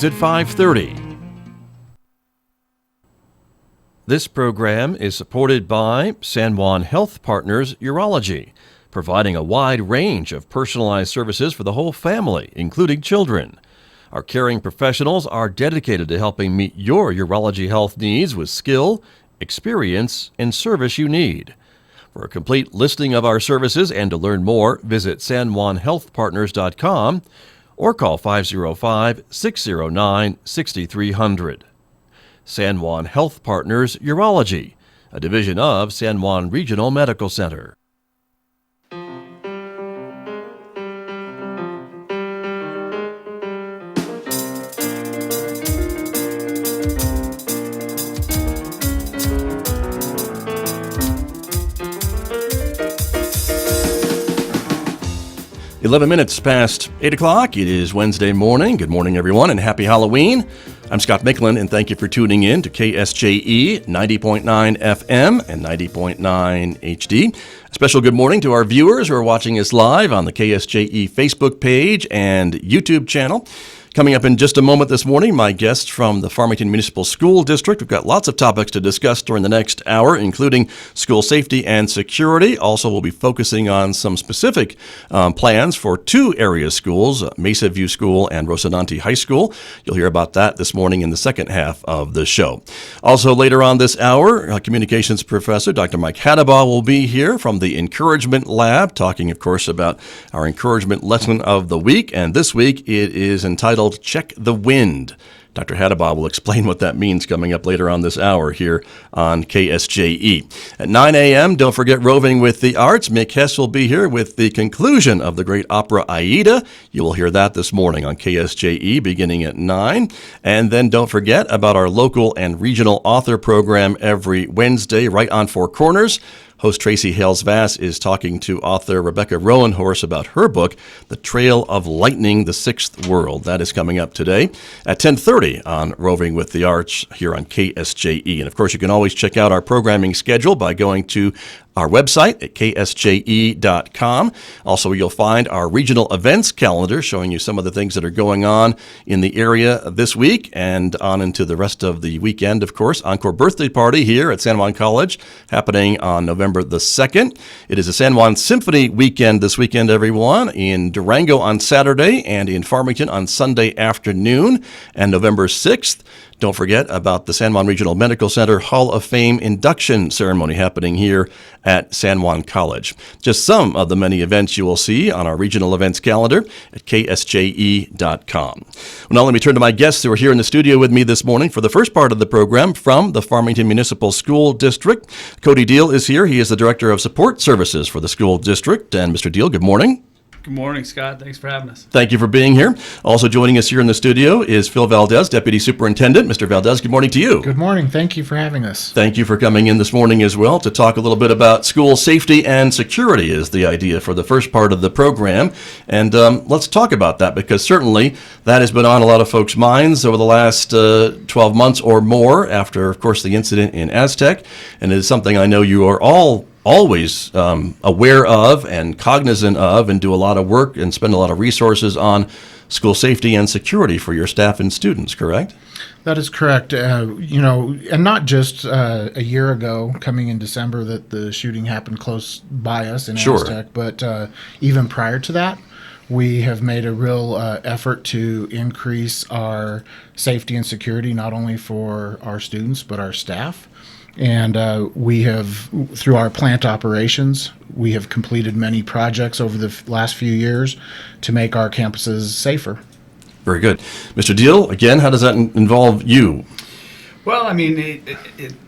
At 5:30. This program is supported by San Juan Health Partners Urology, providing a wide range of personalized services for the whole family, including children. Our caring professionals are dedicated to helping meet your urology health needs with skill, experience, and service you need. For a complete listing of our services and to learn more, visit sanjuanhealthpartners.com or call 505-609-6300. San Juan Health Partners Urology, a division of San Juan Regional Medical Center. Eleven minutes past 8 o'clock. It is Wednesday morning. Good morning, everyone, and happy Halloween. I'm Scott Michlin, and thank you for tuning in to KSJE 90.9 FM and 90.9 HD. A special good morning to our viewers who are watching us live on the KSJE Facebook page and YouTube channel. Coming up in just a moment this morning, my guests from the Farmington Municipal School District. We've got lots of topics to discuss during the next hour, including school safety and security. Also, we'll be focusing on some specific plans for two area schools, Mesa View School and Rocinante High School. You'll hear about that this morning in the second half of the show. Also, later on this hour, communications professor Dr. Mike Haddabaugh will be here from the Encouragement Lab, talking, of course, about our encouragement lesson of the week. And this week, it is entitled Check the Wind. Dr. Haddabaugh will explain what that means coming up later on this hour here on KSJE. At 9 a.m., don't forget Roving with the Arts. Mick Hess will be here with the conclusion of the great opera Aida. You will hear that this morning on KSJE beginning at 9. And then don't forget about our local and regional author program every Wednesday right on Four Corners. Host Tracy Hales-Vass is talking to author Rebecca Rowanhorse about her book, The Trail of Lightning, the Sixth World. That is coming up today at 10:30 on Roving with the Arts here on KSJE. And, of course, you can always check out our programming schedule by going to our website at ksje.com. Also, you'll find our regional events calendar showing you some of the things that are going on in the area this week and on into the rest of the weekend, of course. Encore birthday party here at San Juan College happening on November the 2nd. It is a San Juan Symphony weekend this weekend, everyone, in Durango on Saturday and in Farmington on Sunday afternoon. And November 6th, don't forget about the San Juan Regional Medical Center Hall of Fame induction ceremony happening here at San Juan College. Just some of the many events you will see on our regional events calendar at ksje.com. Well, now let me turn to my guests who are here in the studio with me this morning for the first part of the program from the Farmington Municipal School District. COdy Diehl is here. He is the Director of Support Services for the school district. And Mr. Diehl, good morning. Good morning, Scott. Thanks for having us. Thank you for being here. Also joining us here in the studio is Phil Valdez, Deputy Superintendent. Mr. Valdez, good morning to you. Good morning. Thank you for having us. Thank you for coming in this morning as well to talk a little bit about school safety and security is the idea for the first part of the program. And let's talk about that because certainly that has been on a lot of folks' minds over the last 12 months or more after, of course, the incident in Aztec. And it is something I know you are all always aware of and cognizant of and do a lot of work and spend a lot of resources on school safety and security for your staff and students, correct? That is correct. And not just a year ago, coming in December, that the shooting happened close by us in Aztec, but even prior to that, we have made a real effort to increase our safety and security, not only for our students, but our staff. And we have, through our plant operations, we have completed many projects over the last few years to make our campuses safer. Very good. Mr. Diehl, again, how does that involve you? Well, I mean,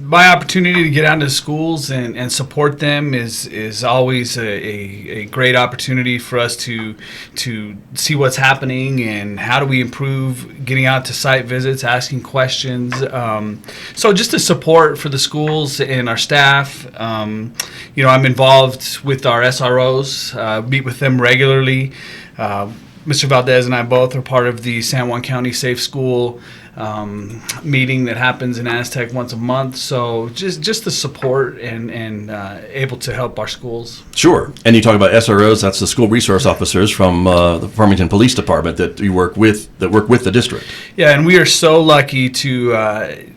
my opportunity to get out into schools and support them is always a great opportunity for us to see what's happening and how do we improve getting out to site visits, asking questions. So just the support for the schools and our staff. I'm involved with our SROs, meet with them regularly. Mr. Valdez and I both are part of the San Juan County Safe School meeting that happens in Aztec once a month. So just the support and able to help our schools. Sure. And you talk about SROs, that's the school resource officers from the Farmington Police Department that you work with, that work with the district. Yeah, and we are so lucky to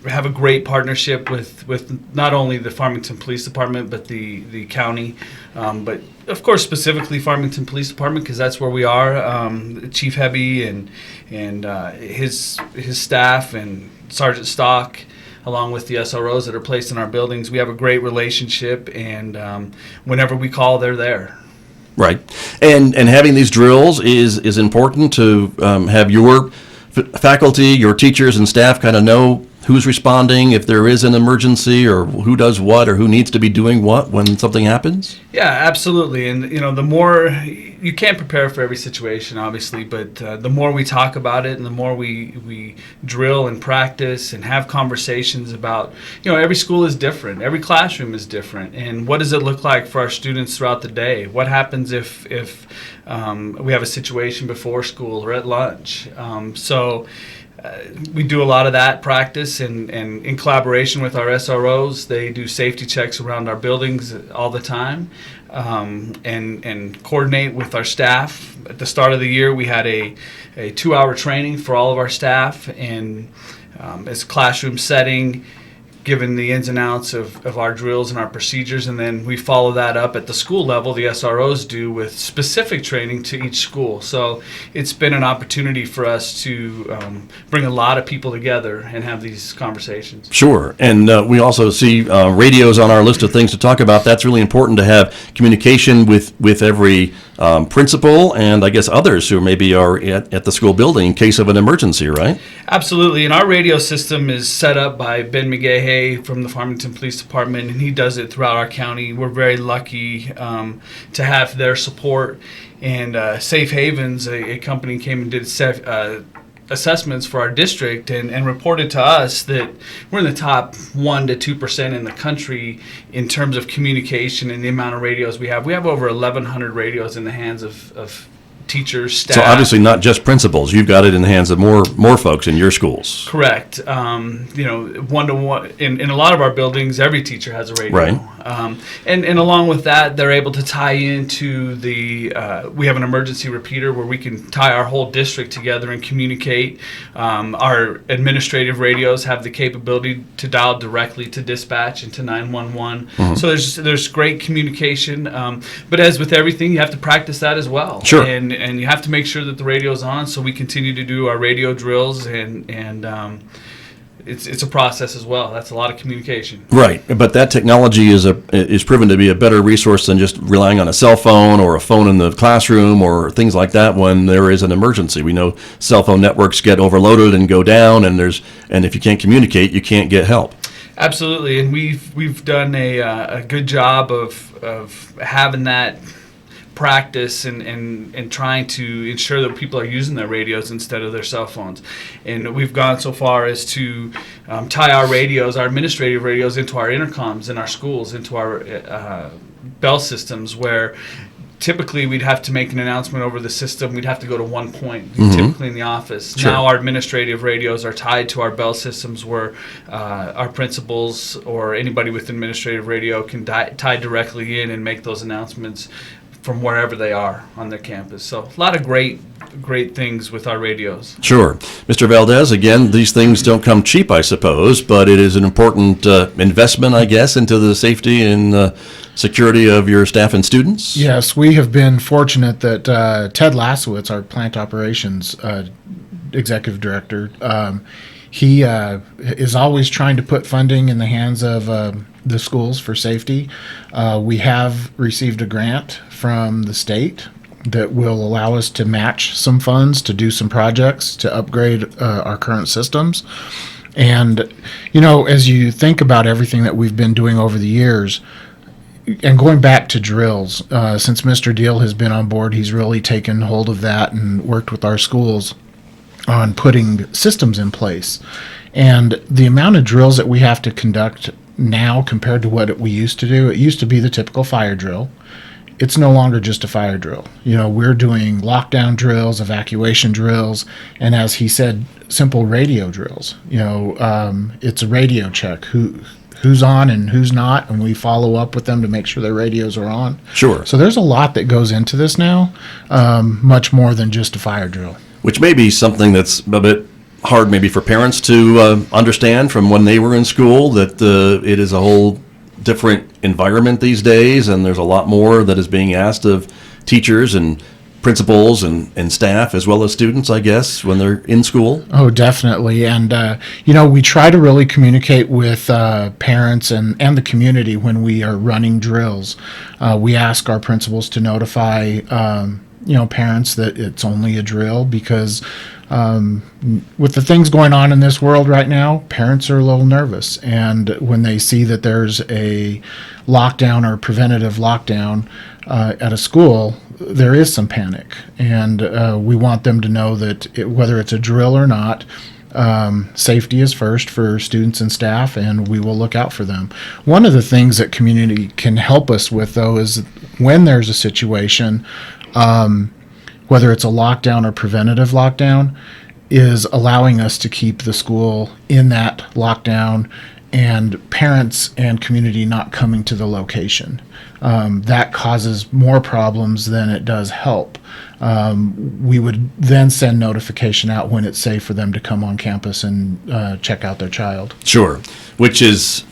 have a great partnership with not only the Farmington Police Department, but the county, but of course specifically Farmington Police Department, because that's where we are. Chief Hebby and his staff and Sergeant Stock, along with the SROs that are placed in our buildings. We have a great relationship, and whenever we call, they're there. Right. And having these drills is important to have your faculty, your teachers and staff kind of know who's responding, if there is an emergency, or who does what, or who needs to be doing what when something happens? Yeah, absolutely. And, the more, you can't prepare for every situation, obviously, but the more we talk about it and the more we drill and practice and have conversations about, every school is different. Every classroom is different. And what does it look like for our students throughout the day? What happens if we have a situation before school or at lunch? We do a lot of that practice, and in collaboration with our SROs, they do safety checks around our buildings all the time, and coordinate with our staff. At the start of the year, we had a 2-hour training for all of our staff, and as a classroom setting, given the ins and outs of our drills and our procedures, and then we follow that up at the school level. The SROs do with specific training to each school. So it's been an opportunity for us to bring a lot of people together and have these conversations. Sure. And we also see radios on our list of things to talk about. That's really important to have communication with every principal and I guess others who maybe are at the school building in case of an emergency, right? Absolutely. And our radio system is set up by Ben McGahey from the Farmington Police Department, and he does it throughout our county. We're very lucky to have their support. And Safe Havens, a company, came and did assessments for our district and reported to us that we're in the top 1% to 2% in the country in terms of communication and the amount of radios we have. We have over 1,100 radios in the hands of teachers, staff. So obviously not just principals. You've got it in the hands of more folks in your schools. Correct. 1-to-1 in a lot of our buildings, every teacher has a radio. Right. And along with that, they're able to tie into we have an emergency repeater where we can tie our whole district together and communicate. Our administrative radios have the capability to dial directly to dispatch and to 911. Mm-hmm. So there's great communication. But as with everything, you have to practice that as well. Sure. And you have to make sure that the radio's on, so we continue to do our radio drills, and it's a process as well. That's a lot of communication. Right, but that technology is proven to be a better resource than just relying on a cell phone or a phone in the classroom or things like that when there is an emergency. We know cell phone networks get overloaded and go down, and if you can't communicate, you can't get help. Absolutely, and we've done a good job of having that practice and trying to ensure that people are using their radios instead of their cell phones. And we've gone so far as to tie our radios, our administrative radios, into our intercoms in our schools, into our bell systems, where typically we'd have to make an announcement over the system. We'd have to go to one point, mm-hmm. typically in the office. Sure. Now our administrative radios are tied to our bell systems, where our principals or anybody with administrative radio can tie directly in and make those announcements from wherever they are on their campus. So a lot of great things with our radios. Sure. Mr. Valdez, again, these things don't come cheap, I suppose, but it is an important investment, I guess, into the safety and security of your staff and students? Yes, we have been fortunate that Ted Lasowitz, our plant operations executive director, he is always trying to put funding in the hands of the schools for safety. We have received a grant from the state that will allow us to match some funds to do some projects to upgrade our current systems. And, as you think about everything that we've been doing over the years, and going back to drills, since Mr. Diehl has been on board, he's really taken hold of that and worked with our schools on putting systems in place. And the amount of drills that we have to conduct now compared to what we used to do, it used to be the typical fire drill. it's no longer just a fire drill. We're doing lockdown drills, evacuation drills, and as he said, simple radio drills. It's a radio check. Who's on and who's not, and we follow up with them to make sure their radios are on. Sure. So there's a lot that goes into this now, much more than just a fire drill. Which may be something that's a bit hard maybe for parents to understand from when they were in school, that it is a whole different environment these days, and there's a lot more that is being asked of teachers and principals and staff as well as students, I guess, when they're in school. Oh, definitely. And, we try to really communicate with parents and the community when we are running drills. We ask our principals to notify, parents that it's only a drill, because with the things going on in this world right now, parents are a little nervous. And when they see that there's a lockdown or preventative lockdown at a school, there is some panic. And we want them to know that whether it's a drill or not, safety is first for students and staff, and we will look out for them. One of the things that community can help us with, though, is when there's a situation, whether it's a lockdown or preventative lockdown, is allowing us to keep the school in that lockdown and parents and community not coming to the location. That causes more problems than it does help. We would then send notification out when it's safe for them to come on campus and check out their child. Sure, which is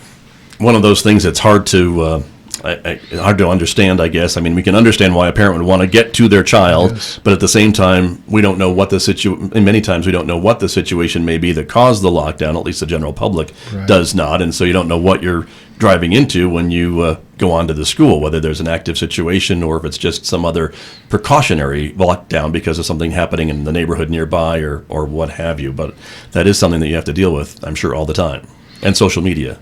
one of those things that's hard to understand, I guess. I mean, we can understand why a parent would want to get to their child, yes, but at the same time, we don't know what and many times we don't know what the situation may be that caused the lockdown. At least the general public does not, and so you don't know what you're driving into when you go on to the school, whether there's an active situation or if it's just some other precautionary lockdown because of something happening in the neighborhood nearby or what have you. But that is something that you have to deal with, I'm sure, all the time. And social media.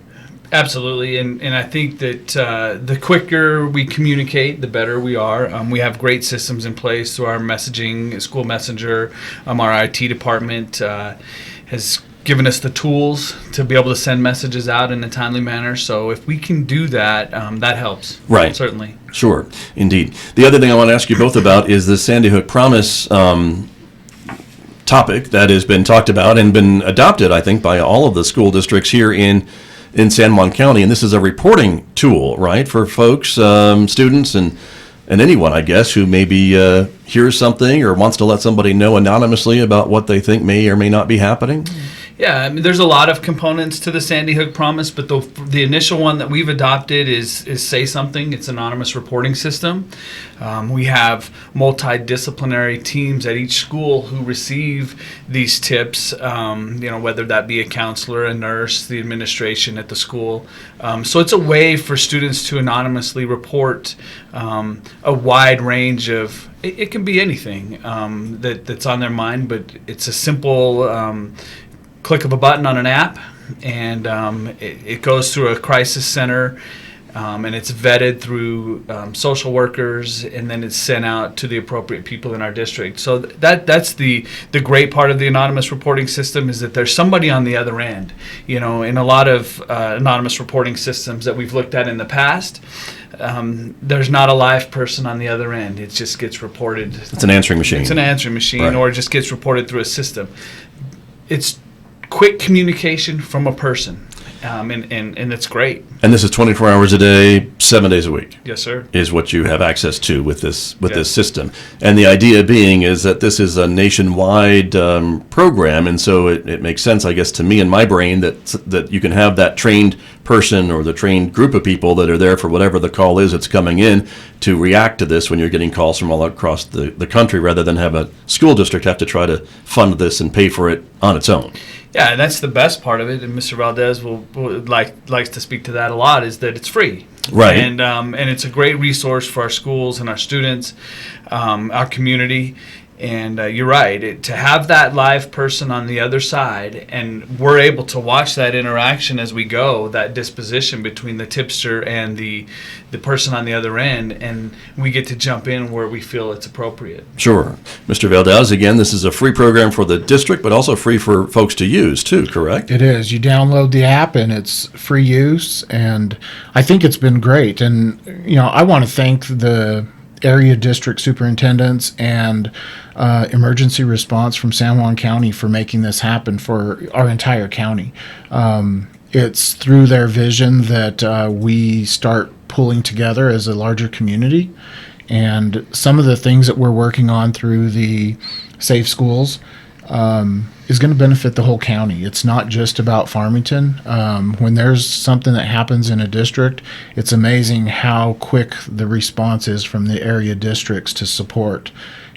Absolutely, and I think that the quicker we communicate, the better we are. We have great systems in place through our messaging, school messenger. Our IT department has given us the tools to be able to send messages out in a timely manner. So if we can do that, that helps. Right. Certainly. Sure, indeed. The other thing I want to ask you both about is the Sandy Hook Promise topic that has been talked about and been adopted, I think, by all of the school districts here in San Juan County. And this is a reporting tool, right, for folks, students, and anyone, I guess, who maybe hears something or wants to let somebody know anonymously about what they think may or may not be happening. Yeah, I mean, there's a lot of components to the Sandy Hook Promise, but the initial one that we've adopted is Say Something. It's an anonymous reporting system. We have multidisciplinary teams at each school who receive these tips, whether that be a counselor, a nurse, the administration at the school. So it's a way for students to anonymously report a wide range of, it can be anything that's on their mind, but it's a simple click of a button on an app, and it goes through a crisis center, and it's vetted through social workers, and then it's sent out to the appropriate people in our district. So that's the great part of the anonymous reporting system, is that there's somebody on the other end. In a lot of anonymous reporting systems that we've looked at in the past, there's not a live person on the other end. It just gets reported. It's an answering machine. It's an answering machine, right, or it just gets reported through a system. It's quick communication from a person, and it's great. And this is 24 hours a day, 7 days a week. Yes, sir. Is what you have access to with this system. And the idea being is that this is a nationwide program, and so it makes sense, I guess, to me in my brain that you can have that trained person or the trained group of people that are there for whatever the call is that's coming in to react to this when you're getting calls from all across the country, rather than have a school district have to try to fund this and pay for it on its own. Yeah, and that's the best part of it, and Mr. Valdez likes to speak to that a lot, is that it's free. Right. And it's a great resource for our schools and our students, our community. And you're right, to have that live person on the other side, and we're able to watch that interaction as we go, that disposition between the tipster and the person on the other end, and we get to jump in where we feel it's appropriate. Sure. Mr. Valdez, again, this is a free program for the district, but also free for folks to use too, correct? It is. You download the app and it's free use, and I think it's been great. And, I want to thank the area district superintendents and emergency response from San Juan County for making this happen for our entire county. It's through their vision that we start pulling together as a larger community. And some of the things that we're working on through the Safe Schools is going to benefit the whole county. It's not just about Farmington. When there's something that happens in a district, it's amazing how quick the response is from the area districts to support.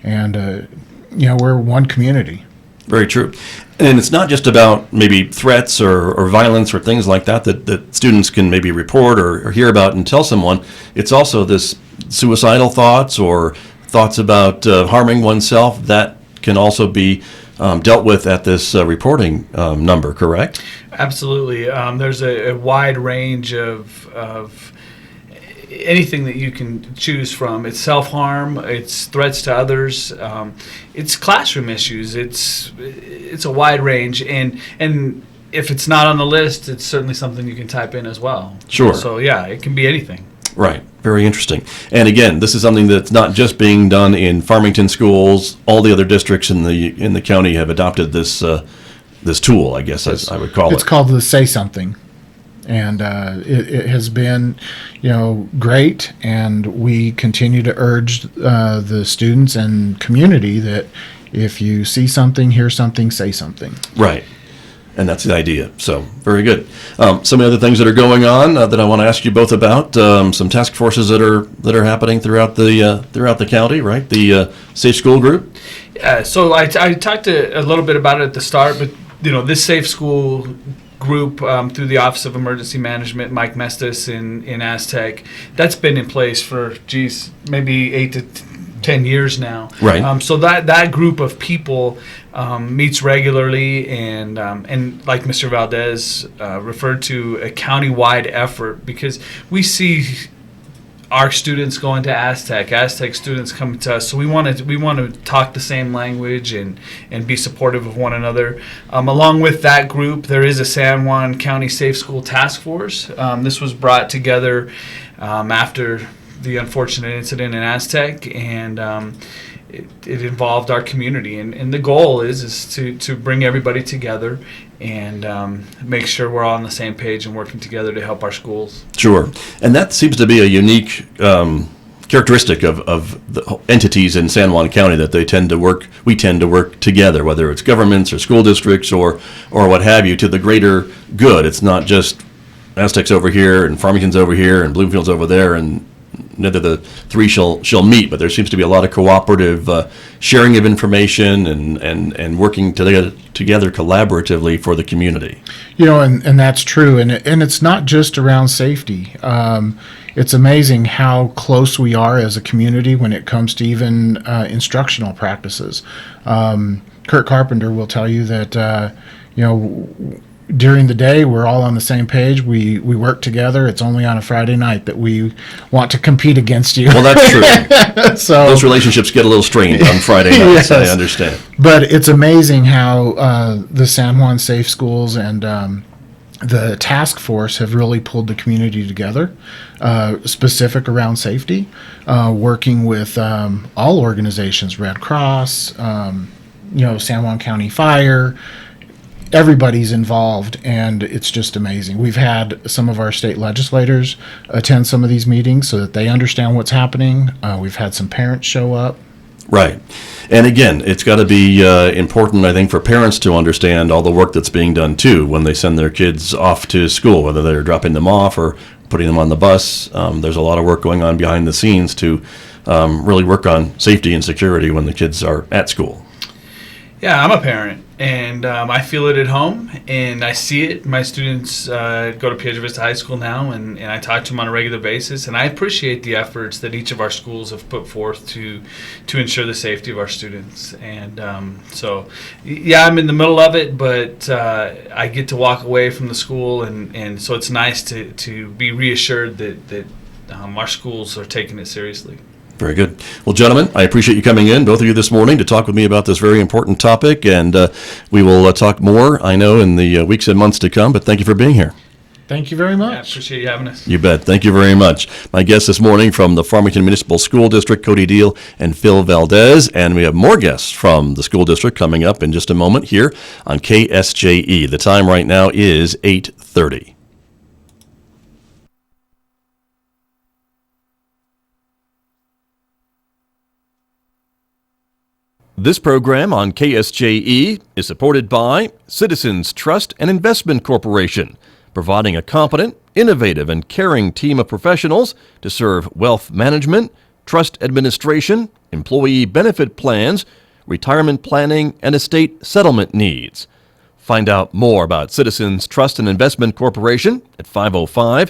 And, we're one community. Very true. And it's not just about maybe threats or violence or things like that students can maybe report or hear about and tell someone. It's also this suicidal thoughts or thoughts about harming oneself that can also be dealt with at this reporting number, correct? Absolutely. There's a wide range of anything that you can choose from. It's self-harm, it's threats to others, it's classroom issues. It's a wide range, and if it's not on the list, it's certainly something you can type in as well. Sure. So yeah, it can be anything. Right. Very interesting. And again, this is something that's not just being done in Farmington schools. All the other districts in the county have adopted this tool, I guess as I would call it. It's called the Say Something. And it has been, great. And we continue to urge the students and community that if you see something, hear something, say something. Right. And that's the idea. So very good. Some of the other things that are going on that I want to ask you both about. Some task forces that are happening throughout the county, right? The Safe School Group. So I talked a little bit about it at the start, but this Safe School Group through the Office of Emergency Management, Mike Mestis in Aztec, that's been in place for maybe 8 to 10 years now. Right. So that group of people meets regularly, and like Mr. Valdez referred to, a county-wide effort, because we see our students going to Aztec students coming to us, so we want to talk the same language and be supportive of one another. Along with that group, there is a San Juan County Safe School Task Force. This was brought together after the unfortunate incident in Aztec, and it involved our community, and the goal is to bring everybody together and make sure we're all on the same page and working together to help our schools. Sure. And that seems to be a unique characteristic of the entities in San Juan County, that we tend to work together, whether it's governments or school districts or what have you, to the greater good. It's not just Aztec's over here and Farmington's over here and Bloomfield's over there, and neither the three shall meet, but there seems to be a lot of cooperative sharing of information and working together collaboratively for the community. And that's true, and it's not just around safety. It's amazing how close we are as a community when it comes to even instructional practices. Kurt Carpenter will tell you that during the day, we're all on the same page. We work together. It's only on a Friday night that we want to compete against you. Well, that's true. So those relationships get a little strained on Friday nights. Yes. I understand. But it's amazing how the San Juan Safe Schools and the task force have really pulled the community together, specific around safety, working with all organizations, Red Cross, San Juan County Fire. Everybody's involved, and it's just amazing. We've had some of our state legislators attend some of these meetings so that they understand what's happening. We've had some parents show up. Right. And again, it's got to be important, I think, for parents to understand all the work that's being done, too, when they send their kids off to school, whether they're dropping them off or putting them on the bus. There's a lot of work going on behind the scenes to really work on safety and security when the kids are at school. Yeah, I'm a parent, and I feel it at home, and I see it. My students go to Piedra Vista High School now, and I talk to them on a regular basis, and I appreciate the efforts that each of our schools have put forth to ensure the safety of our students. And so, yeah, I'm in the middle of it, but I get to walk away from the school, and so it's nice to be reassured that our schools are taking it seriously. Very good. Well, gentlemen, I appreciate you coming in, both of you, this morning to talk with me about this very important topic, and we will talk more, I know, in the weeks and months to come, but thank you for being here. Thank you very much. Yeah, appreciate you having us. You bet. Thank you very much. My guests this morning from the Farmington Municipal School District, COdy Diehl and Phil Valdez, and we have more guests from the school district coming up in just a moment here on KSJE. The time right now is 8:30. This program on KSJE is supported by Citizens Trust and Investment Corporation, providing a competent, innovative, and caring team of professionals to serve wealth management, trust administration, employee benefit plans, retirement planning, and estate settlement needs. Find out more about Citizens Trust and Investment Corporation at 505